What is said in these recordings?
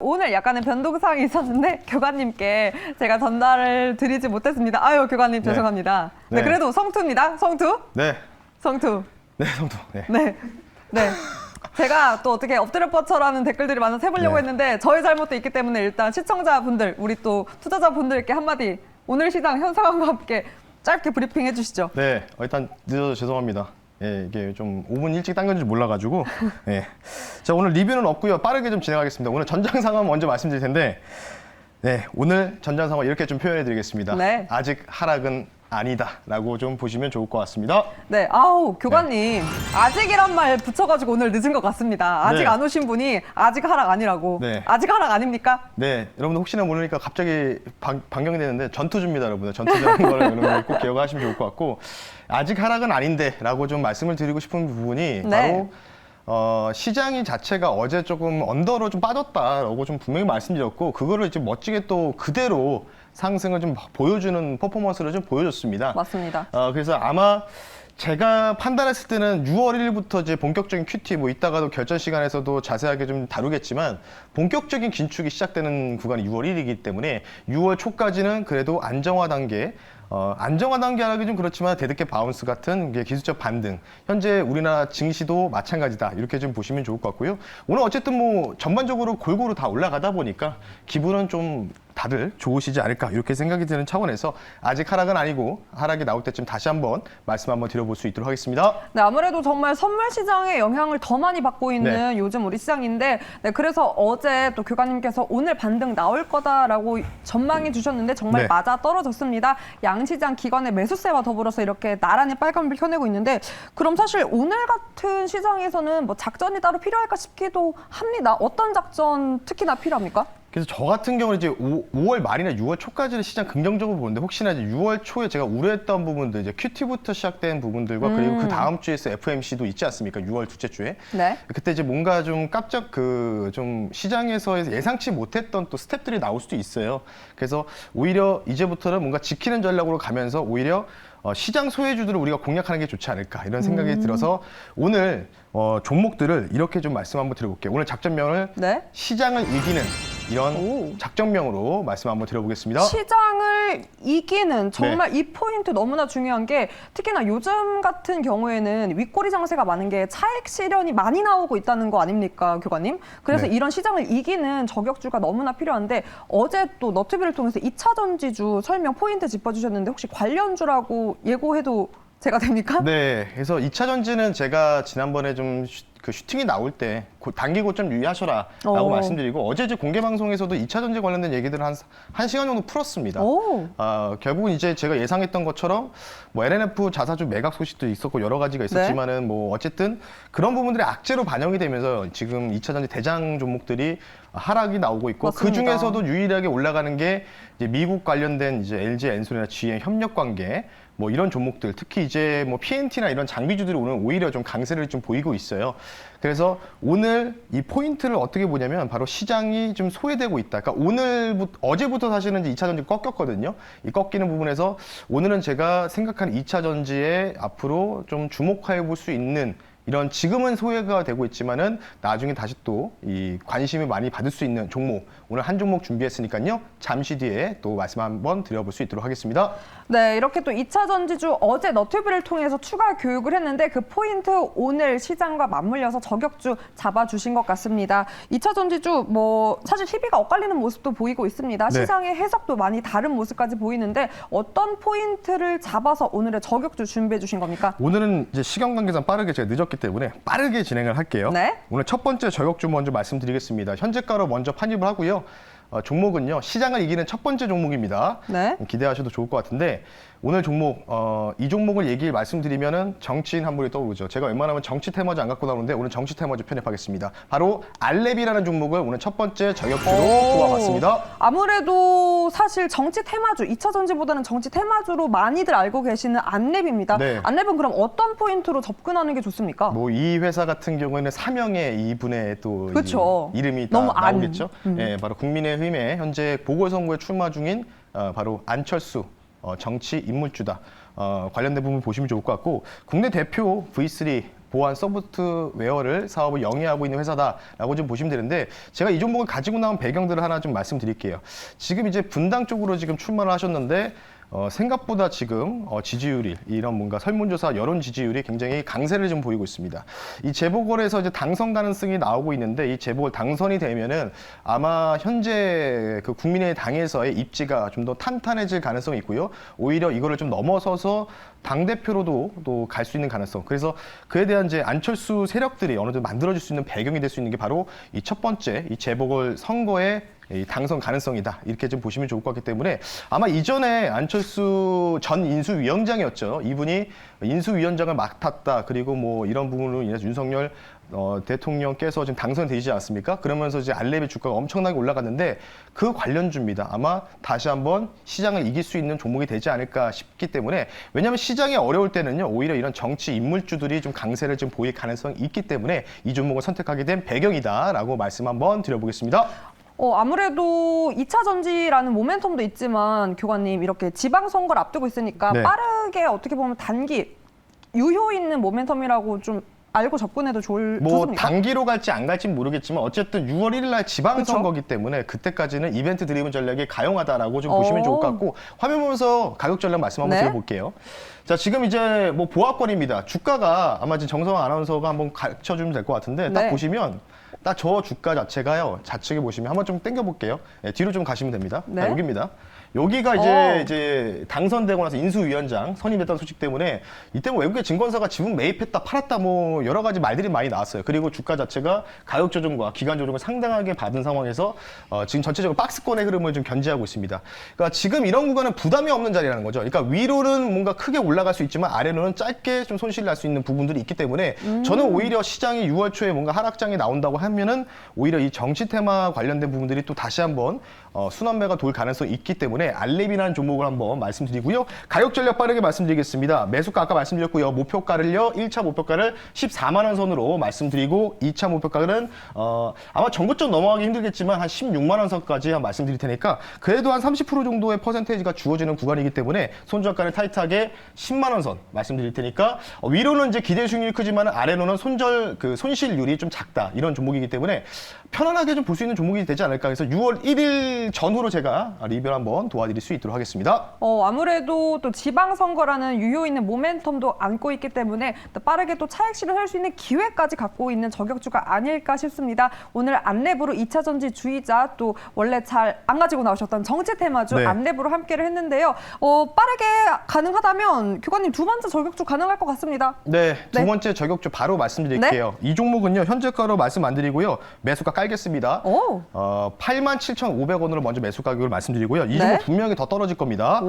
오늘 약간의 변동사항이 있었는데 교관님께 제가 전달을 드리지 못했습니다. 아유, 교관님 죄송합니다. 네, 그래도 성투입니다. 성투? 네. 성투. 네, 성투. 네. 네. 제가 또 어떻게 엎드려 뻗쳐라는 댓글들이 많아서 해보려고 했는데 저의 잘못도 있기 때문에 일단 시청자분들, 우리 또 투자자분들께 한마디 오늘 시장 현 상황과 함께 짧게 브리핑 해주시죠. 네, 일단 늦어서 죄송합니다. 예, 이게 좀 5분 일찍 당겨진 줄 몰라가지고. 예. 자, 오늘 리뷰는 없고요. 빠르게 좀 진행하겠습니다. 오늘 전장 상황 먼저 말씀드릴 텐데, 네, 오늘 전장 상황 이렇게 좀 표현해드리겠습니다. 네. 아직 하락은 아니다라고 좀 보시면 좋을 것 같습니다. 네, 아우 교관님 아직이란 말 붙여가지고 오늘 늦은 것 같습니다. 아직 네. 안 오신 분이 아직 하락 아니라고. 네. 아직 하락 아닙니까? 네, 여러분들 혹시나 모르니까 갑자기 변경이 되는데 전투주입니다, 여러분들. 전투주라는 거를 여러분들 꼭 기억하시면 좋을 것 같고, 아직 하락은 아닌데라고 좀 말씀을 드리고 싶은 부분이 네. 바로 시장이 자체가 어제 조금 언더로 좀 빠졌다라고 좀 분명히 말씀드렸고, 그거를 이제 멋지게 또 그대로 상승을 좀 보여주는 퍼포먼스를 좀 보여줬습니다. 맞습니다. 그래서 아마 제가 판단했을 때는 6월 1일부터 이제 본격적인 QT, 뭐 이따가도 결전 시간에서도 자세하게 좀 다루겠지만, 본격적인 긴축이 시작되는 구간이 6월 1일이기 때문에 6월 초까지는 그래도 안정화 단계, 안정화 단계 하기 좀 그렇지만 데드캣 바운스 같은 게 기술적 반등, 현재 우리나라 증시도 마찬가지다, 이렇게 좀 보시면 좋을 것 같고요. 오늘 어쨌든 뭐 전반적으로 골고루 다 올라가다 보니까 기분은 좀 다들 좋으시지 않을까, 이렇게 생각이 드는 차원에서 아직 하락은 아니고 하락이 나올 때쯤 다시 한번 말씀 한번 드려볼 수 있도록 하겠습니다. 네, 아무래도 정말 선물 시장의 영향을 더 많이 받고 있는 요즘 우리 시장인데, 네, 그래서 어제 또 교관님께서 오늘 반등 나올 거다라고 전망해 주셨는데 정말 맞아 떨어졌습니다. 양시장 기관의 매수세와 더불어서 이렇게 나란히 빨간불 켜내고 있는데, 그럼 사실 오늘 같은 시장에서는 뭐 작전이 따로 필요할까 싶기도 합니다. 어떤 작전 특히나 필요합니까? 그래서 저 같은 경우는 이제 5월 말이나 6월 초까지는 시장 긍정적으로 보는데, 혹시나 이제 6월 초에 제가 우려했던 부분들, 이제 QT부터 시작된 부분들과 그리고 그 다음 주에서 FMC도 있지 않습니까? 6월 둘째 주에. 네. 그때 이제 뭔가 좀 깜짝 좀 시장에서 예상치 못했던 또 스텝들이 나올 수도 있어요. 그래서 오히려 이제부터는 뭔가 지키는 전략으로 가면서 오히려 시장 소외주들을 우리가 공략하는 게 좋지 않을까, 이런 생각이 들어서 오늘 종목들을 이렇게 좀 말씀 한번 드려볼게요. 오늘 작전명을 시장을 이기는 이런 작전명으로 말씀 한번 드려보겠습니다. 시장을 이기는, 정말 이 포인트 너무나 중요한 게, 특히나 요즘 같은 경우에는 윗꼬리 장세가 많은 게 차익 실현이 많이 나오고 있다는 거 아닙니까, 교관님? 그래서 이런 시장을 이기는 저격주가 너무나 필요한데, 어제 또 너튜브를 통해서 2차 전지주 설명 포인트 짚어주셨는데, 혹시 관련주라고 예고해도 제가 됩니까? 네, 그래서 2차 전지는 제가 지난번에 좀 그 슈팅이 나올 때 단기 고점 유의하셔라 라고 말씀드리고, 어제 이제 공개 방송에서도 2차 전지 관련된 얘기들을 한 시간 정도 풀었습니다. 결국은 이제 제가 예상했던 것처럼 뭐 LNF 자사주 매각 소식도 있었고 여러 가지가 있었지만은 뭐 어쨌든 그런 부분들이 악재로 반영이 되면서 지금 2차 전지 대장 종목들이 하락이 나오고 있고, 그 중에서도 유일하게 올라가는 게 이제 미국 관련된 이제 LG 엔솔이나 GM 협력 관계, 뭐 이런 종목들, 특히 이제 뭐 PNT나 이런 장비주들이 오늘 오히려 좀 강세를 좀 보이고 있어요. 그래서 오늘 이 포인트를 어떻게 보냐면 바로 시장이 좀 소외되고 있다. 그러니까 어제부터 사실은 이제 2차 전지 꺾였거든요. 이 꺾이는 부분에서 오늘은 제가 생각하는 2차 전지에 앞으로 좀 주목해 볼 수 있는, 이런 지금은 소외가 되고 있지만은 나중에 다시 또 이 관심을 많이 받을 수 있는 종목, 오늘 한 종목 준비했으니까요. 잠시 뒤에 또 말씀 한번 드려볼 수 있도록 하겠습니다. 네, 이렇게 또 2차 전지주 어제 너튜브를 통해서 추가 교육을 했는데, 그 포인트 오늘 시장과 맞물려서 저격주 잡아주신 것 같습니다. 2차 전지주 뭐 사실 희비가 엇갈리는 모습도 보이고 있습니다. 시장의 해석도 많이 다른 모습까지 보이는데, 어떤 포인트를 잡아서 오늘의 저격주 준비해 주신 겁니까? 오늘은 이제 시간 관계상 빠르게, 제가 늦었기 때문에 빠르게 진행을 할게요. 오늘 첫 번째 저격주 먼저 말씀드리겠습니다. 현재가로 먼저 판입을 하고요. 종목은요, 시장을 이기는 첫 번째 종목입니다. 기대하셔도 좋을 것 같은데, 오늘 종목, 이 종목을 말씀드리면은 정치인 한 분이 떠오르죠. 제가 웬만하면 정치 테마주 안 갖고 나오는데 오늘 정치 테마주 편입하겠습니다. 바로 알렙이라는 종목을 오늘 첫 번째 저격주로 뽑아봤습니다. 아무래도 사실 정치 테마주, 2차 전지보다는 정치 테마주로 많이들 알고 계시는 안랩입니다. 안랩은 그럼 어떤 포인트로 접근하는 게 좋습니까? 뭐 이 회사 같은 경우에는 사명의 이분의 또 이름이 너무 나오겠죠. 네, 바로 국민의힘에 현재 보궐선거에 출마 중인 바로 안철수 정치 인물주다. 관련된 부분 보시면 좋을 것 같고, 국내 대표 V3 보안 소프트웨어를 사업을 영위하고 있는 회사다라고 좀 보시면 되는데 제가 이 종목을 가지고 나온 배경들을 하나 좀 말씀드릴게요. 지금 이제 분당 쪽으로 지금 출마를 하셨는데 생각보다 지금 지지율이 이런 뭔가 설문조사 여론 지지율이 굉장히 강세를 좀 보이고 있습니다. 이 재보궐에서 이제 당선 가능성이 나오고 있는데 이 재보궐 당선이 되면은 아마 현재 그 국민의 당에서의 입지가 좀 더 탄탄해질 가능성이 있고요. 오히려 이거를 좀 넘어서서 당 대표로도 또 갈 수 있는 가능성. 그래서 그에 대한 이제 안철수 세력들이 어느 정도 만들어질 수 있는 배경이 될 수 있는 게 바로 이 첫 번째 이 재보궐 선거의 이 당선 가능성이다. 이렇게 좀 보시면 좋을 것 같기 때문에 아마 이전에 안철수 전 인수위원장이었죠. 이분이 인수위원장을 맡았다. 그리고 뭐 이런 부분으로 인해서 윤석열 대통령께서 지금 당선되지 않았습니까? 그러면서 이제 알레비 주가가 엄청나게 올라갔는데 그 관련주입니다. 아마 다시 한번 시장을 이길 수 있는 종목이 되지 않을까 싶기 때문에 왜냐하면 시장이 어려울 때는요 오히려 이런 정치 인물주들이 좀 강세를 좀 보일 가능성이 있기 때문에 이 종목을 선택하게 된 배경이다라고 말씀 한번 드려보겠습니다. 아무래도 2차 전지라는 모멘텀도 있지만 교관님 이렇게 지방선거를 앞두고 있으니까 네. 빠르게 어떻게 보면 단기 유효 있는 모멘텀이라고 좀 알고 접근해도 좋습니까? 단기로 갈지 안 갈지 모르겠지만 어쨌든 6월 1일 날 지방선거기 때문에 그때까지는 이벤트 드리븐 전략이 가용하다라고 좀 보시면 좋을 것 같고 화면 보면서 가격 전략 말씀 한번 드려볼게요. 자, 지금 이제 뭐 보합권입니다. 주가가 아마 지금 정성환 아나운서가 한번 가르쳐주면 될 것 같은데 딱 보시면 딱 저 주가 자체가요. 좌측에 보시면 한번 좀 당겨볼게요. 네, 뒤로 좀 가시면 됩니다. 자, 여기입니다. 여기가 이제 당선되고 나서 인수위원장 선임됐다는 소식 때문에 이때 뭐 외국의 증권사가 지분 매입했다 팔았다 뭐 여러 가지 말들이 많이 나왔어요. 그리고 주가 자체가 가격 조정과 기간 조정을 상당하게 받은 상황에서 지금 전체적으로 박스권의 흐름을 좀 견제하고 있습니다. 그러니까 지금 이런 구간은 부담이 없는 자리라는 거죠. 그러니까 위로는 뭔가 크게 올라갈 수 있지만 아래로는 짧게 좀 손실을 날 수 있는 부분들이 있기 때문에 저는 오히려 시장이 6월 초에 뭔가 하락장이 나온다고 하면은 오히려 이 정치 테마 관련된 부분들이 또 다시 한번 순환매가 돌 가능성이 있기 때문에 알레비라는 종목을 한번 말씀드리고요. 가격 전략 빠르게 말씀드리겠습니다. 매수가 아까 말씀드렸고요. 목표가를요. 1차 목표가를 14만 원 선으로 말씀드리고 2차 목표가는 아마 전고점 넘어가기 힘들겠지만 한 16만 원 선까지 말씀드릴 테니까 그래도 한 30% 정도의 퍼센테이지가 주어지는 구간이기 때문에 손절가를 타이트하게 10만 원 선 말씀드릴 테니까 위로는 이제 기대 수익률이 크지만 아래로는 손실률이 좀 작다. 이런 종목이기 때문에 편안하게 좀 볼 수 있는 종목이 되지 않을까 해서 6월 1일 전후로 제가 리뷰를 한번 도와드릴 수 있도록 하겠습니다. 아무래도 또 지방선거라는 유효 있는 모멘텀도 안고 있기 때문에 또 빠르게 또 차익 실현할 수 있는 기회까지 갖고 있는 저격주가 아닐까 싶습니다. 오늘 안랩으로 2차 전지 주의자 또 원래 잘 안 가지고 나오셨던 정치 테마주 안랩으로 함께를 했는데요. 빠르게 가능하다면 교관님 두 번째 저격주 가능할 것 같습니다. 네, 두 번째 저격주 바로 말씀드릴게요. 이 종목은요 현재가로 말씀 안 드리고요. 매수가 깔겠습니다. 87,500원으로 먼저 매수 가격을 말씀드리고요. 이 종목 분명히 더 떨어질 겁니다.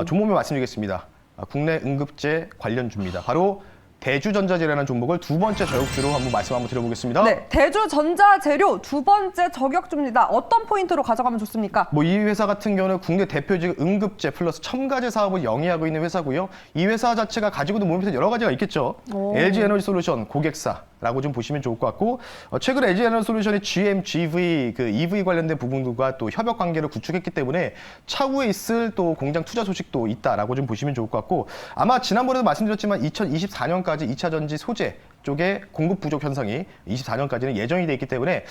종목명 말씀드리겠습니다. 국내 응급제 관련주입니다. 바로 대주전자재라는 종목을 두 번째 저격주로 한번 말씀 한번 드려보겠습니다. 네, 대주전자재료 두 번째 저격주입니다. 어떤 포인트로 가져가면 좋습니까? 이 회사 같은 경우는 국내 대표직 응급제 플러스 첨가제 사업을 영위하고 있는 회사고요. 이 회사 자체가 가지고 있는 모멘텀 여러 가지가 있겠죠. LG 에너지 솔루션 고객사라고 좀 보시면 좋을 것 같고 최근 LG 에너지 솔루션이 GM, GV 그 EV 관련된 부분들과 또 협업 관계를 구축했기 때문에 차후에 있을 또 공장 투자 소식도 있다라고 좀 보시면 좋을 것 같고 아마 지난번에도 말씀드렸지만 2024년까지 2차 전지 소재 쪽에 공급 부족 현상이 24년까지는 예정이 돼 있기 때문에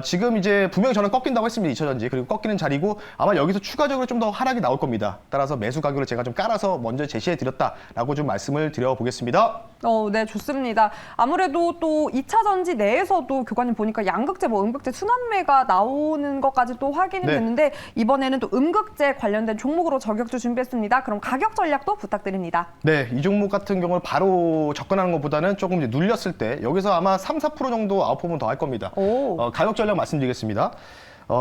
지금 이제 분명히 저는 꺾인다고 했습니다. 2차 전지 그리고 꺾이는 자리고 아마 여기서 추가적으로 좀 더 하락이 나올 겁니다. 따라서 매수 가격을 제가 좀 깔아서 먼저 제시해 드렸다라고 좀 말씀을 드려보겠습니다. 네, 좋습니다. 아무래도 또 2차 전지 내에서도 교관님 보니까 양극재, 음극재 순환매가 나오는 것까지 또 확인이 됐는데 이번에는 또 음극재 관련된 종목으로 저격주 준비했습니다. 그럼 가격 전략도 부탁드립니다. 네, 이 종목 같은 경우는 바로 접근하는 것보다는 조금 이제 눌렸을 때 여기서 아마 3-4% 정도 아웃폼은 더 할 겁니다. 가격 전략 말씀드리겠습니다.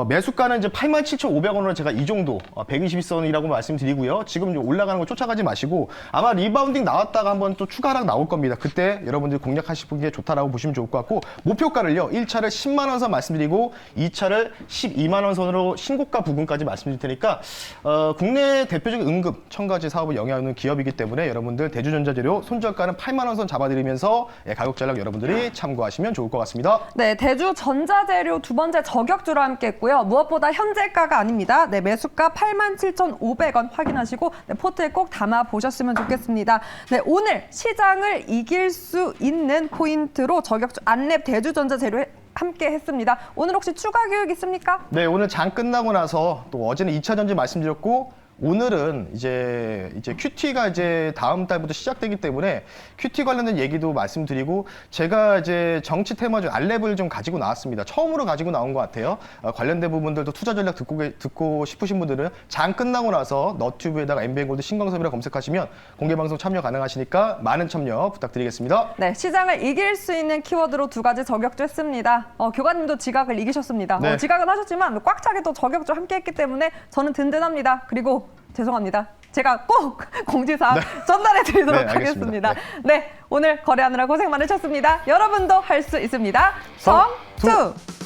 매수가는 이제 87,500원으로 제가 이 정도 120선이라고 말씀드리고요. 지금 올라가는 거 쫓아가지 마시고 아마 리바운딩 나왔다가 한번 또 추가 하락 나올 겁니다. 그때 여러분들이 공략하시는 게 좋다라고 보시면 좋을 것 같고 목표가를요. 1차를 10만 원 선 말씀드리고 2차를 12만 원 선으로 신고가 부근까지 말씀드릴 테니까 국내 대표적인 응급 첨가제 사업을 영위하는 기업이기 때문에 여러분들 대주전자재료 손절가는 8만 원 선 잡아드리면서 가격 전략 여러분들이 참고하시면 좋을 것 같습니다. 네, 대주전자재료 두 번째 저격주로 함께 공개했고요. 무엇보다 현재가가 아닙니다. 네, 매수가 87,500원 확인하시고 네, 포트에 꼭 담아 보셨으면 좋겠습니다. 네, 오늘 시장을 이길 수 있는 포인트로 저격주 안랩 대주전자 재료 함께 했습니다. 오늘 혹시 추가 교육 있습니까? 네, 오늘 장 끝나고 나서 또 어제는 2차 전지 말씀드렸고 오늘은 이제 큐티가 이제 다음 달부터 시작되기 때문에 큐티 관련된 얘기도 말씀드리고 제가 이제 정치 테마주 알랩을 좀 가지고 나왔습니다. 처음으로 가지고 나온 것 같아요. 관련된 부분들도 투자 전략 듣고 싶으신 분들은 장 끝나고 나서 너튜브에다가 MBN골드 신광섭이라 검색하시면 공개 방송 참여 가능하시니까 많은 참여 부탁드리겠습니다. 네, 시장을 이길 수 있는 키워드로 두 가지 저격주 했습니다. 교관님도 지각을 이기셨습니다. 네. 지각은 하셨지만 꽉 차게 또 저격주 함께 했기 때문에 저는 든든합니다. 그리고 죄송합니다. 제가 꼭 공지사항 전달해 드리도록 네, 알겠습니다. 하겠습니다. 네, 오늘 거래하느라 고생 많으셨습니다. 여러분도 할 수 있습니다. 성투!